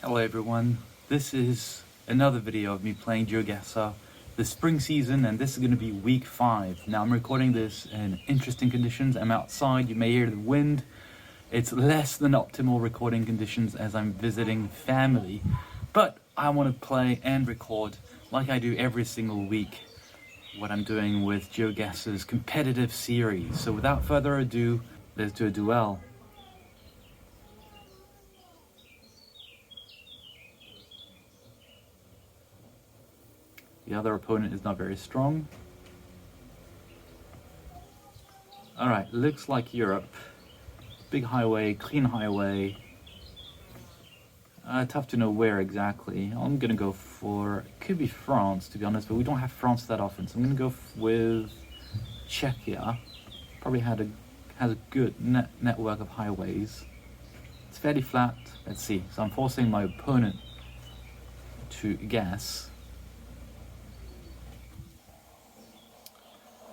Hello everyone, this is another video of me playing GeoGuessr the spring season, and this is going to be week 5. Now I'm recording this in interesting conditions. I'm outside, you may hear the wind. It's less than optimal recording conditions as I'm visiting family, but I want to play and record like I do every single week what I'm doing with GeoGuessr's competitive series. So without further ado, let's do a duel. The other opponent is not very strong. Alright, looks like Europe. Big highway, clean highway. Tough to know where exactly. I'm gonna go for, it could be France to be honest, but we don't have France that often. So I'm gonna go with Czechia. Probably has a good network of highways. It's fairly flat. Let's see. So I'm forcing my opponent to guess.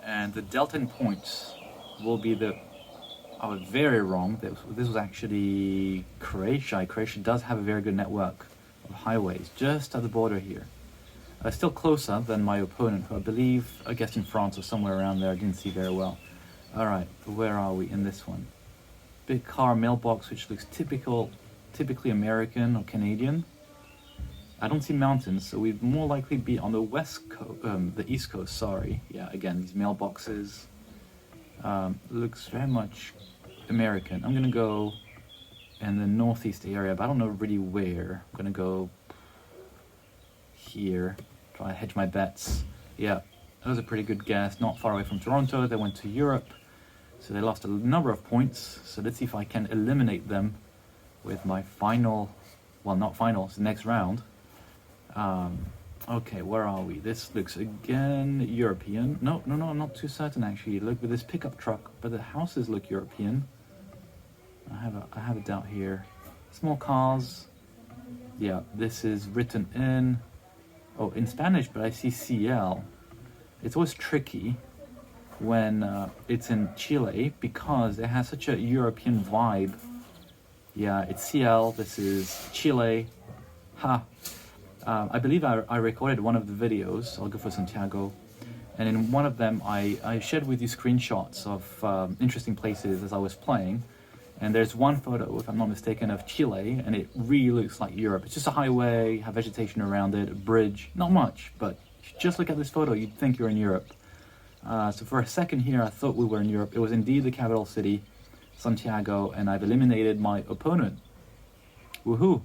And the delta in points will be the... I was very wrong. This was actually Croatia. Croatia does have a very good network of highways just at the border here. Still closer than my opponent, who I believe I guessed in France or somewhere around there. I didn't see very well. Alright, where are we in this one? Big car mailbox, which looks typically American or Canadian. I don't see mountains, so we'd more likely be on the west coast, the east coast, sorry. Yeah, again, these mailboxes looks very much American. I'm gonna go in the northeast area, but I don't know really where. I'm gonna go here, try to hedge my bets. Yeah, that was a pretty good guess. Not far away from Toronto. They went to Europe, so they lost a number of points. So let's see if I can eliminate them with my final, well, not final, it's the next round. Okay, where are we? This looks again European. No, I'm not too certain actually. Look at this pickup truck, but the houses look European. I have a doubt here. Small cars. Yeah, this is written in, in Spanish, but I see CL. It's always tricky when it's in Chile because it has such a European vibe. Yeah, it's CL. This is Chile. Ha. I believe I recorded one of the videos. I'll go for Santiago, and in one of them I shared with you screenshots of interesting places as I was playing, and there's one photo, if I'm not mistaken, of Chile, and it really looks like Europe. It's just a highway, have vegetation around it, a bridge, not much, but if you just look at this photo, you'd think you're in Europe. So for a second here I thought we were in Europe. It was indeed the capital city, Santiago, and I've eliminated my opponent. Woohoo!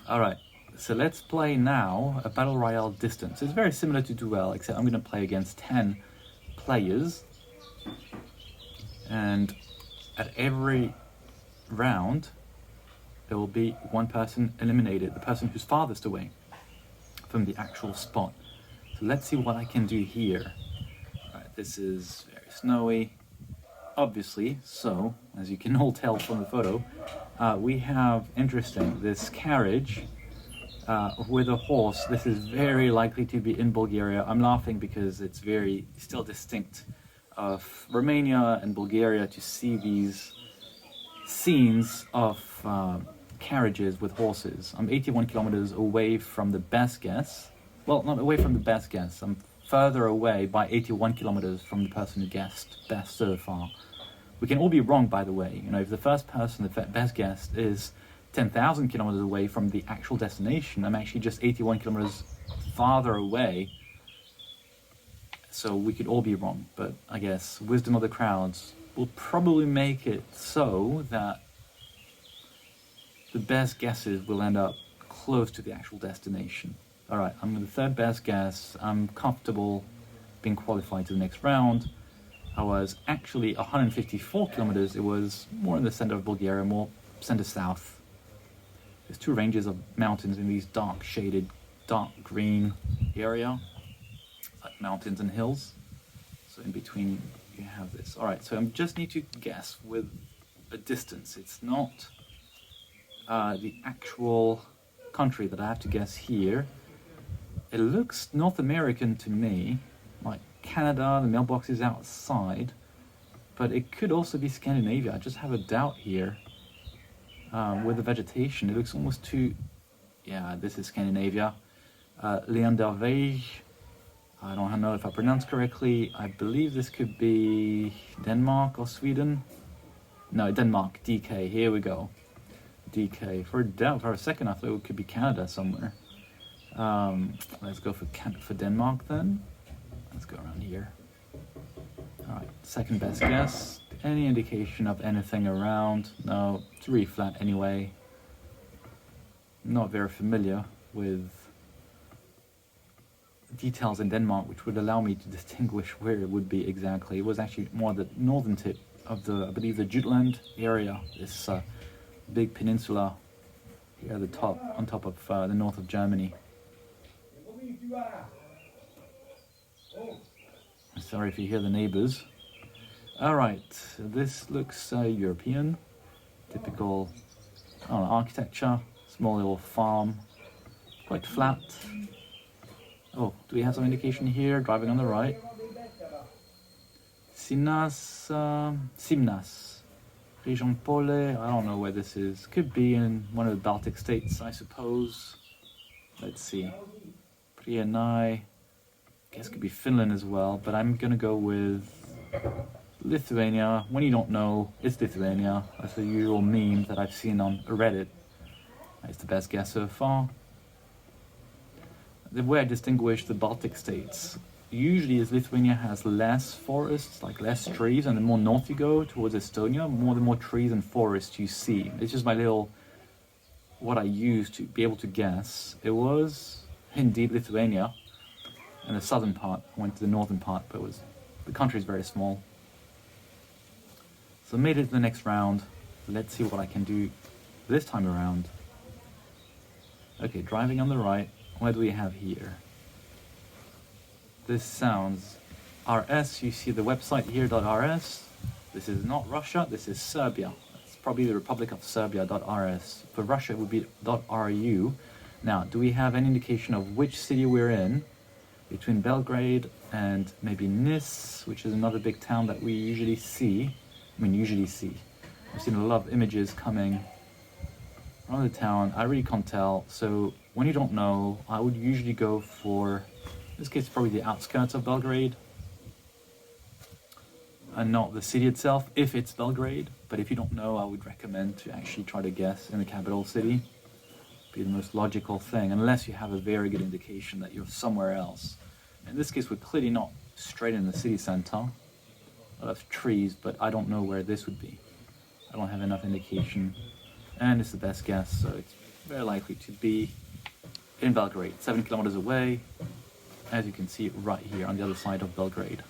Alright, so let's play now a Battle Royale distance. It's very similar to Duel, except I'm going to play against 10 players. And at every round, there will be one person eliminated, the person who's farthest away from the actual spot. So let's see what I can do here. Alright, this is very snowy, obviously, so, as you can all tell from the photo, we have, interesting, this carriage with a horse. This is very likely to be in Bulgaria. I'm laughing because it's very still distinct of Romania and Bulgaria to see these scenes of carriages with horses. I'm 81 kilometers away from the best guess. Well, not away from the best guess. I'm further away by 81 kilometers from the person who guessed best so far. We can all be wrong, by the way. You know, if the first person, the best guess, is 10,000 kilometers away from the actual destination, I'm actually just 81 kilometers farther away. So we could all be wrong, but I guess wisdom of the crowds will probably make it so that the best guesses will end up close to the actual destination. Alright, I'm the third best guess. I'm comfortable being qualified to the next round. I was actually 154 kilometers. It was more in the center of Bulgaria, more center-south. There's two ranges of mountains in these dark shaded, dark green area. It's like mountains and hills. So in between you have this. Alright, so I just need to guess with a distance. It's not the actual country that I have to guess here. It looks North American to me, like Canada, the mailbox is outside, but it could also be Scandinavia. I just have a doubt here. with the vegetation. It looks almost too... Yeah, this is Scandinavia. Leandervej. I don't know if I pronounced correctly. I believe this could be Denmark or Sweden. No, Denmark. DK. Here we go. DK. For a second, I thought it could be Canada somewhere. Let's go for Denmark then. Let's go around here. All right. Second best guess. Any indication of anything around? No. It's really flat anyway. Not very familiar with details in Denmark which would allow me to distinguish where it would be exactly. It was actually more the northern tip of the, I believe, the Jutland area, this big peninsula here at the top, on top of the north of Germany. Sorry if you hear the neighbors. Alright, this looks European, typical architecture, small little farm, quite flat. Oh, do we have some indication here? Driving on the right. Simnas, Region Pole, I don't know where this is. Could be in one of the Baltic states, I suppose. Let's see. Prienai, guess could be Finland as well, but I'm gonna go with Lithuania. When you don't know, it's Lithuania. That's the usual meme that I've seen on Reddit. It's the best guess so far. The way I distinguish the Baltic states usually is Lithuania has less forests, like less trees, and the more north you go towards Estonia, the more trees and forests you see. It's just my little, what I used to be able to guess. It was indeed Lithuania, and the southern part. I went to the northern part, but the country is very small. So I made it to the next round. Let's see what I can do this time around. Okay, driving on the right. What do we have here? This sounds RS. You see the website here, .rs. This is not Russia, this is Serbia. It's probably the Republic of Serbia, .rs. For Russia, it would be .ru. Now, do we have any indication of which city we're in? Between Belgrade and maybe Nis, which is another big town that we usually see. I've seen a lot of images coming from the town. I really can't tell. So when you don't know, I would usually go for, in this case, probably the outskirts of Belgrade, and not the city itself, if it's Belgrade. But if you don't know, I would recommend to actually try to guess in the capital city. Be the most logical thing, unless you have a very good indication that you're somewhere else. In this case, we're clearly not straight in the city center. A lot of trees, but I don't know where this would be. I don't have enough indication, and it's the best guess, so it's very likely to be in Belgrade, 7 kilometers away, as you can see right here on the other side of Belgrade.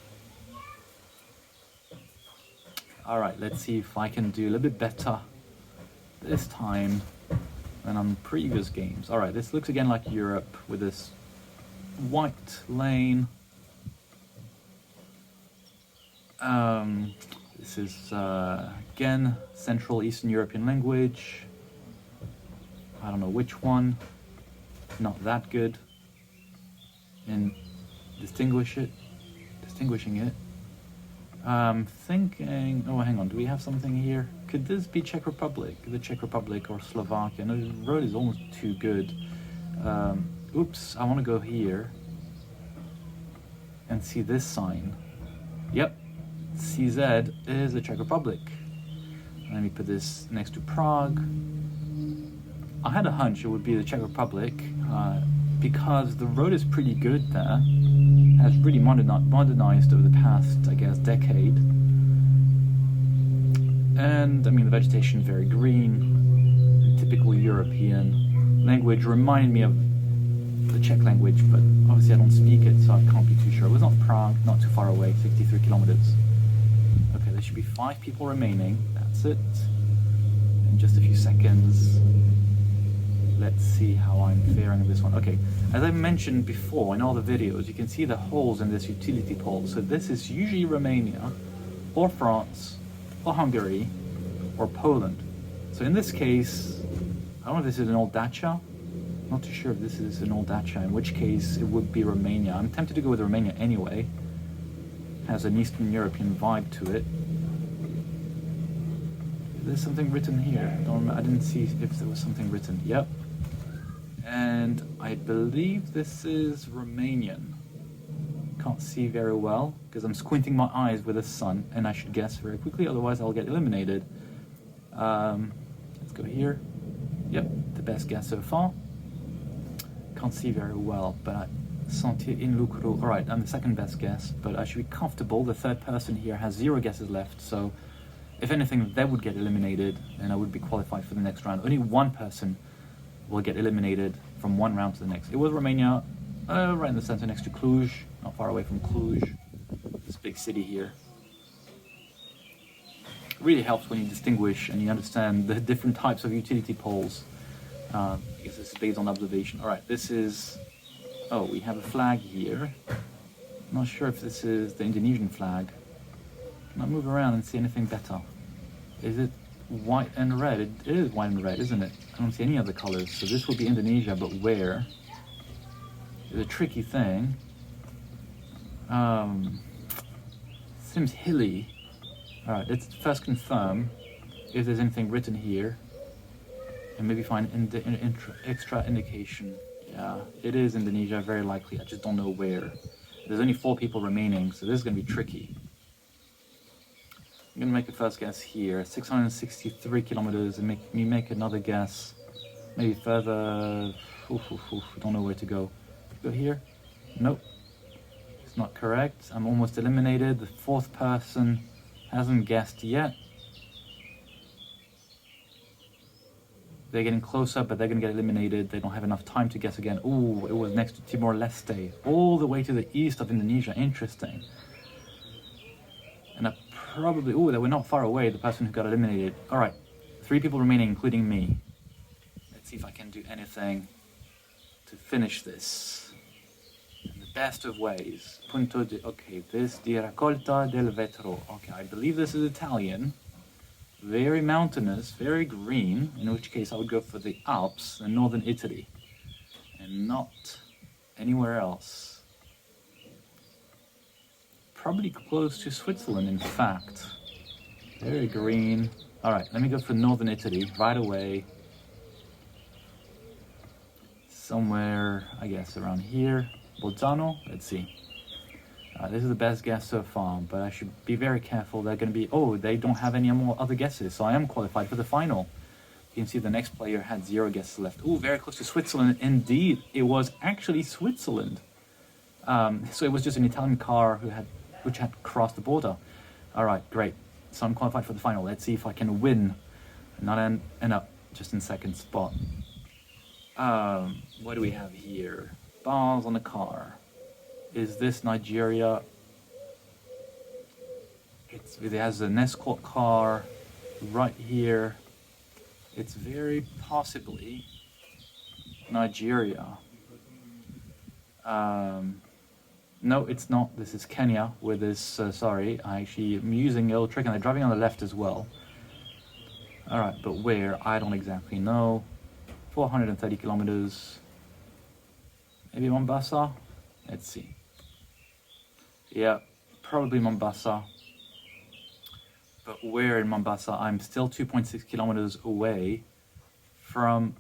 Alright, let's see if I can do a little bit better this time than on previous games. Alright, this looks again like Europe with this white lane. This is again Central Eastern European language. I don't know which one. Not that good in distinguishing it. Thinking, oh hang on, do we have something here? Could this be Czech Republic? The Czech Republic or Slovakia? No, the road is almost too good. Oops, I want to go here and see this sign. Yep, CZ is the Czech Republic. Let me put this next to Prague. I had a hunch it would be the Czech Republic because the road is pretty good there. Has really modernized over the past, I guess, decade. And, I mean, the vegetation is very green, typical European language. Reminded me of the Czech language, but obviously I don't speak it, so I can't be too sure. It was not Prague, not too far away, 63 kilometers. Okay, there should be 5 people remaining. That's it. In just a few seconds. Let's see how I'm faring in this one. Okay, as I mentioned before in all the videos, you can see the holes in this utility pole. So this is usually Romania, or France, or Hungary, or Poland. So in this case, I don't know if this is an old dacha. Not too sure if this is an old dacha, in which case it would be Romania. I'm tempted to go with Romania anyway. Has an Eastern European vibe to it. There's something written here. I don't remember. I didn't see if there was something written. Yep. And I believe this is Romanian. Can't see very well because I'm squinting my eyes with the sun, and I should guess very quickly, otherwise I'll get eliminated. Let's go here. Yep, the best guess so far. Can't see very well, but I sentir in lucru. Alright, I'm the second best guess, but I should be comfortable. The third person here has 0 guesses left, so if anything, they would get eliminated, and I would be qualified for the next round. Only one person will get eliminated from one round to the next. It was Romania, right in the center next to Cluj, not far away from Cluj, this big city here. It really helps when you distinguish and you understand the different types of utility poles, because this is based on observation. Alright, this is... Oh, we have a flag here. I'm not sure if this is the Indonesian flag. Can I move around and see anything better? Is it white and red? It is white and red, isn't it? I don't see any other colors. So this would be Indonesia, but where? It's a tricky thing. Seems hilly. Alright, let's first confirm if there's anything written here. And maybe find extra indication. Yeah, it is Indonesia, very likely. I just don't know where. There's only 4 people remaining, so this is going to be tricky. I'm going to make a first guess here. 663 kilometers, and make another guess. Maybe further... don't know where to go. Go here? Nope. It's not correct. I'm almost eliminated. The 4th person hasn't guessed yet. They're getting closer, but they're going to get eliminated. They don't have enough time to guess again. Ooh, it was next to Timor-Leste. All the way to the east of Indonesia. Interesting. And I probably... Ooh, they were not far away, the person who got eliminated. Alright, 3 people remaining, including me. Let's see if I can do anything to finish this. In the best of ways. Punto di... Okay, this di raccolta del vetro. Okay, I believe this is Italian. Very mountainous, very green, in which case I would go for the Alps and northern Italy, and not anywhere else. Probably close to Switzerland, in fact. Very green. Alright, let me go for northern Italy right away. Somewhere, I guess, around here. Bolzano? Let's see. This is the best guess so far, but I should be very careful. They're going to be... Oh, they don't have any more other guesses, so I am qualified for the final. You can see the next player had 0 guesses left. Oh, very close to Switzerland. Indeed, it was actually Switzerland. So it was just an Italian car which had crossed the border. All right, great. So I'm qualified for the final. Let's see if I can win and not end up just in second spot. What do we have here? Bars on the car. Is this Nigeria? It has an escort car right here. It's very possibly Nigeria. No, it's not. This is Kenya with this, sorry, I'm using a little trick and they're driving on the left as well. Alright, but where? I don't exactly know. 430 kilometers. Maybe Mombasa? Let's see. Yeah, probably Mombasa. But where in Mombasa? I'm still 2.6 kilometers away from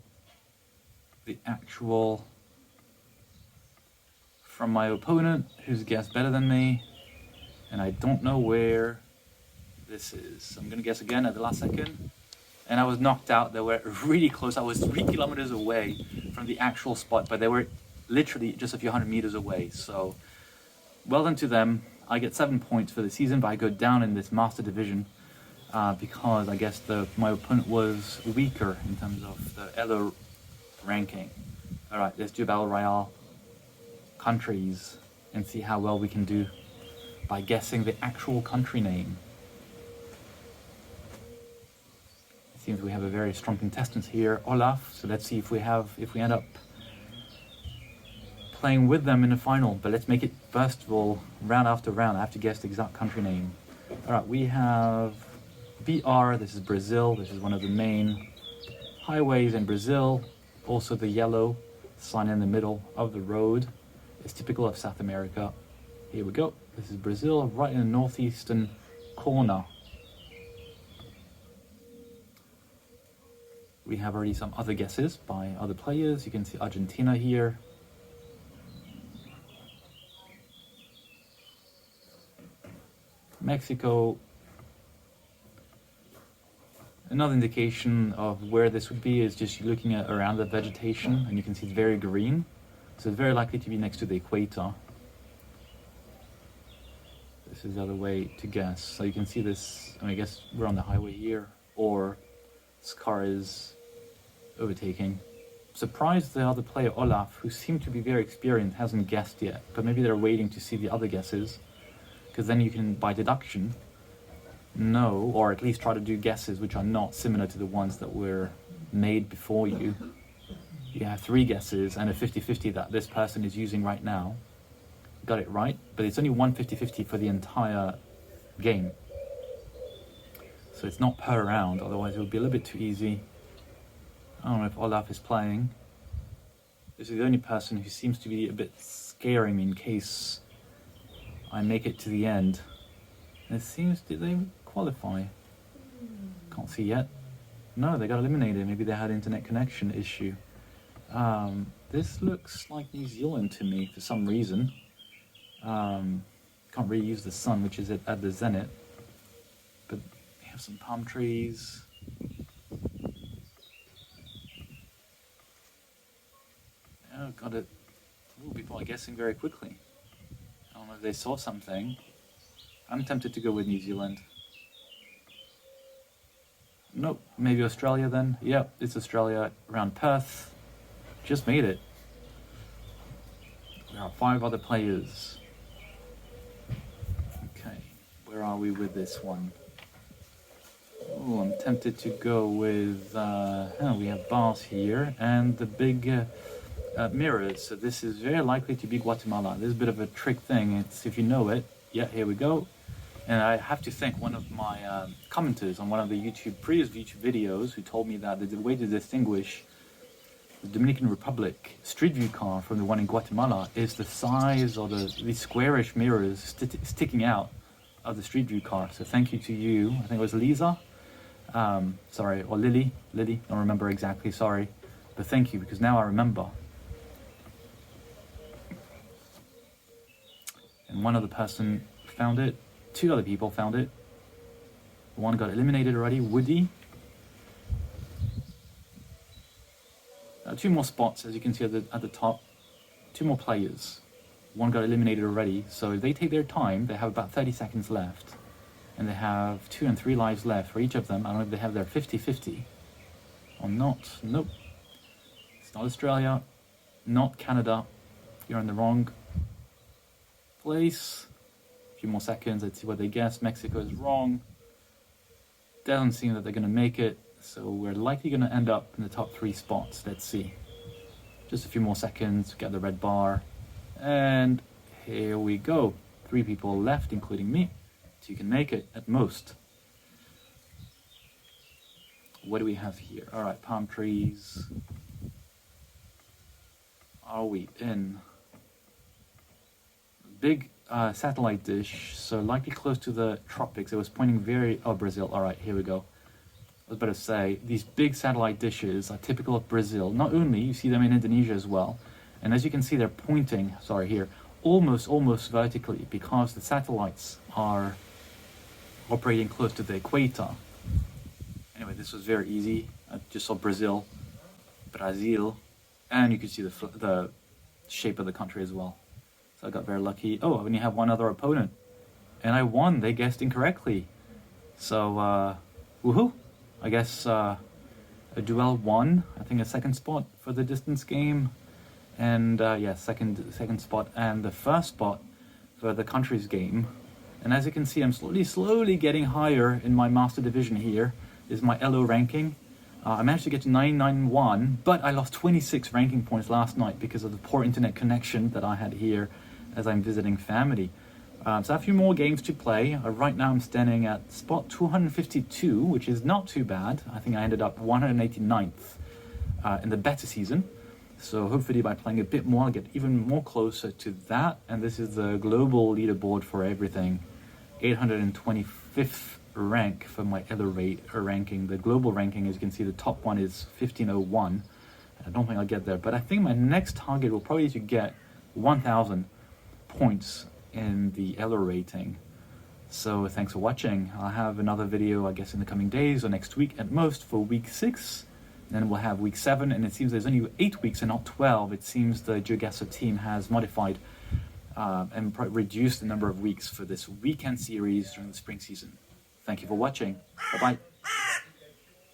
the actual... from my opponent, who's guessed better than me. And I don't know where this is. I'm gonna guess again at the last second. And I was knocked out. They were really close. I was 3 kilometers away from the actual spot, but they were literally just a few hundred meters away. So, well done to them. I get 7 points for the season, but I go down in this Master Division because I guess my opponent was weaker in terms of the Elo ranking. Alright, let's do Battle Royale countries and see how well we can do by guessing the actual country name. It seems we have a very strong contestant here, Olaf, so let's see if we end up playing with them in the final. But let's make it, first of all, round after round. I have to guess the exact country name. Alright, we have BR, this is Brazil. This is one of the main highways in Brazil. Also the yellow sign in the middle of the road is typical of South America. Here we go. This is Brazil, right in the northeastern corner. We have already some other guesses by other players. You can see Argentina here. Mexico. Another indication of where this would be is just looking at around the vegetation, and you can see it's very green. So it's very likely to be next to the equator. This is the other way to guess. So you can see this, I guess we're on the highway here, or this car is overtaking. Surprised the other player, Olaf, who seemed to be very experienced, hasn't guessed yet. But maybe they're waiting to see the other guesses, because then you can, by deduction, know, or at least try to do guesses which are not similar to the ones that were made before you. You have 3 guesses and a 50-50 that this person is using right now. Got it right, but it's only one 50-50 for the entire game. So it's not per round, otherwise it would be a little bit too easy. I don't know if Olaf is playing. This is the only person who seems to be a bit scaring me in case I make it to the end. And it seems, did they qualify? Can't see yet. No, they got eliminated. Maybe they had an internet connection issue. This looks like New Zealand to me for some reason. Can't really use the sun, which is at the zenith. But we have some palm trees. Oh, got it. Ooh, people are guessing very quickly. I don't know if they saw something. I'm tempted to go with New Zealand. Nope, maybe Australia then. Yep, it's Australia around Perth. Just made it. There are 5 other players. Okay, where are we with this one? Oh, I'm tempted to go with, we have bars here and the big mirrors. So this is very likely to be Guatemala. This is a bit of a trick thing. It's, if you know it, yeah, here we go. And I have to thank one of my commenters on one of the previous YouTube videos who told me that the way to distinguish the Dominican Republic Street View car from the one in Guatemala is the size or the squarish mirrors sticking out of the Street View car. So thank you to you. I think it was Lisa. Sorry, or Lily. Don't remember exactly, sorry. But thank you, because now I remember. And one other person found it. 2 other people found it. One got eliminated already, Woody. 2 more spots, as you can see at the top. 2 more players. One got eliminated already, so if they take their time, they have about 30 seconds left. And they have 2 and 3 lives left for each of them. I don't know if they have their 50-50 or not. Nope. It's not Australia, not Canada. You're in the wrong place. A few more seconds, let's see what they guess. Mexico is wrong. Doesn't seem that they're going to make it. So we're likely going to end up in the top 3 spots. Let's see. Just a few more seconds, get the red bar. And here we go. 3 people left, including me. So you can make it at most. What do we have here? All right, palm trees. Are we in? Big satellite dish, so likely close to the tropics. It was pointing Brazil. All right, here we go. I was about to say, these big satellite dishes are typical of Brazil. Not only, you see them in Indonesia as well. And as you can see, they're pointing, here, almost vertically, because the satellites are operating close to the equator. Anyway, this was very easy. I just saw Brazil, and you can see the shape of the country as well. So I got very lucky. Oh, I only have one other opponent. And I won. They guessed incorrectly. So, woohoo. I guess a Duel won. I think a 2nd spot for the distance game. And, second spot. And the 1st spot for the countries game. And as you can see, I'm slowly getting higher in my master division here. This is my LO ranking. I managed to get to 991, but I lost 26 ranking points last night because of the poor internet connection that I had here as I'm visiting family. So I have a few more games to play. Right now I'm standing at spot 252, which is not too bad. I think I ended up 189th in the beta season. So hopefully by playing a bit more, I'll get even more closer to that. And this is the global leaderboard for everything. 825th rank for my Elevate ranking. The global ranking, as you can see, the top one is 1501. I don't think I'll get there, but I think my next target will probably be to get 1000 points in the Elo rating. So thanks for watching. I'll have another video, I guess, in the coming days or next week at most for week 6. Then we'll have week 7, and it seems there's only 8 weeks and not 12. It seems the GeoGuessr team has modified and reduced the number of weeks for this weekend series during the spring season. Thank you for watching. Bye-bye.